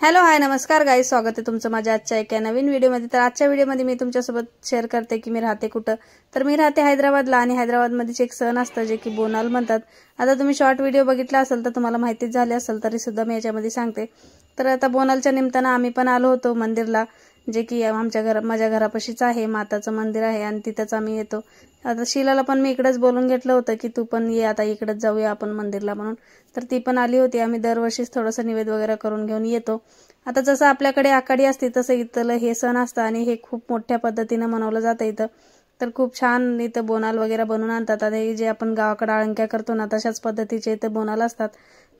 Hello hi नमस्कार guys, स्वागत आहे तुमचं माझ्या आजच्या एका नवीन व्हिडिओमध्ये। तर आजच्या व्हिडिओमध्ये मी तुमच्यासोबत शेअर करते की मी राहते कुठं। तर मी राहते हैदराबादला आणि हैदराबादमध्ये एक सण असतं जे की बोनाल म्हणतात। आता तुम्ही शॉर्ट व्हिडिओ बघितला असेल तर तुम्हाला माहितीच झाली असेल, तरी सुद्धा मी याच्यामध्ये सांगते। तर आता बोनालच्या निमित्तानं आम्ही पण आलो होतो मंदिरला, जे की माझ्या घरापाशीच आहे, माताचं मंदिर आहे आणि तिथेच आम्ही येतो। आता शीलाला पण मी इकडेच बोलून घेतलं होतं की तू पण ये, आता इकडेच जाऊया आपण मंदिरला म्हणून। तर ती पण आली होती। आम्ही दरवर्षीच थोडंसं निवेद वगैरे करून घेऊन येतो। आता जसं आपल्याकडे आखाडी असते तसं इथलं हे सण असतं आणि हे खूप मोठ्या पद्धतीने मनवलं जातं इथं। तर खूप छान इथं बोनाल वगैरे बनवून आणतात। आता हे जे आपण गावाकडे आळंक्या करतो ना, तशाच पद्धतीचे इथं बोनाल असतात।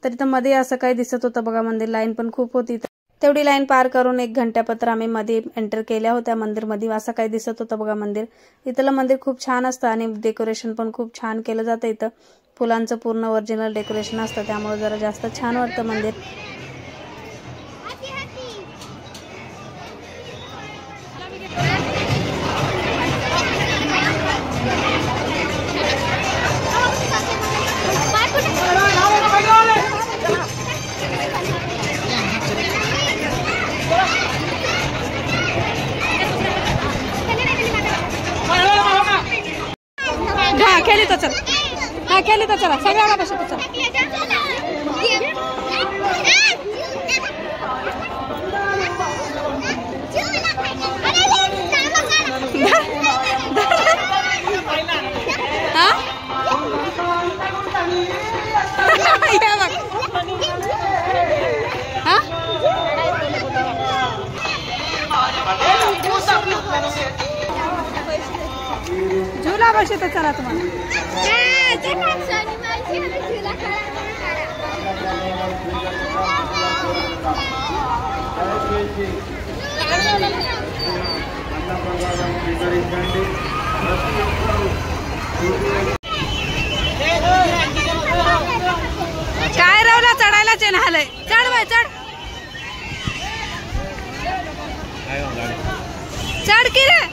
तर इथं मध्ये असं काही दिसत होतं बघा, मंदिर लाईन पण खूप होती। तेवढी लाईन पार करून 1 घंट्यापत्र आम्ही मध्ये एंटर केल्या होत्या मंदिरमध्ये। असं काही दिसत होतं बघा मंदिर। इथलं मंदिर खूप छान असतं आणि डेकोरेशन पण खूप छान केलं जातं इथं। फुलांचं पूर्ण ओरिजिनल डेकोरेशन असतं, त्यामुळे जरा जास्त छान वाटतं मंदिर। खेली तो चल, हाँ खेली तो चला, सगळ्याला बसू तो चला। झूला बसू तो चला तुम्हाला। काय रावला चढायला चेनालय, चढ बाय चढ, चढ की रे।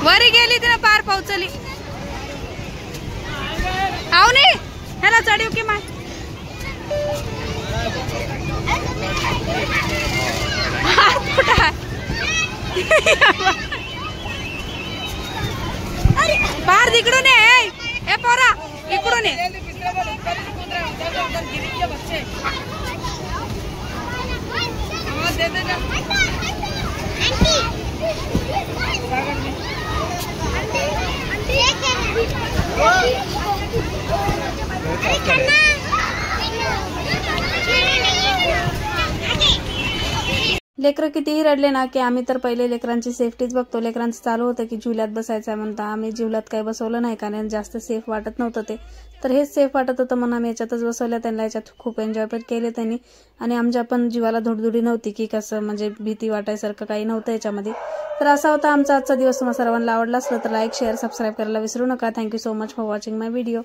वरी गेली तिला पार पोहोचली, आवनी ह्याला चढीव की माय। पार तिकडून ये पोरा, इकडून ये। लेकरं कितीही रडले ना की आम्ही तर पहिले लेकरांची सेफ्टीच बघतो। लेकरांचं चालू होतं की झुल्यात बसायचं म्हणता, आम्ही झुल्यात काही बसवलं नाही कारण जास्त सेफ वाटत नव्हतं ते। तर हेच सेफ वाटत होतं म्हणून आम्ही याच्यातच बसवलं। त्यांना याच्यात खूप एन्जॉय पण केले त्यांनी आणि आमच्या पण जीवाला धुडधुडी नव्हती की कसं, म्हणजे भीती वाटायसारखं काही नव्हतं याच्यामध्ये। तर असा होता आमचा आजचा दिवस। तुम्हाला सर्वांना आवडला असलं तर लाईक शेअर सबस्क्राईब करायला विसरू नका। Thank you so much for watching my video.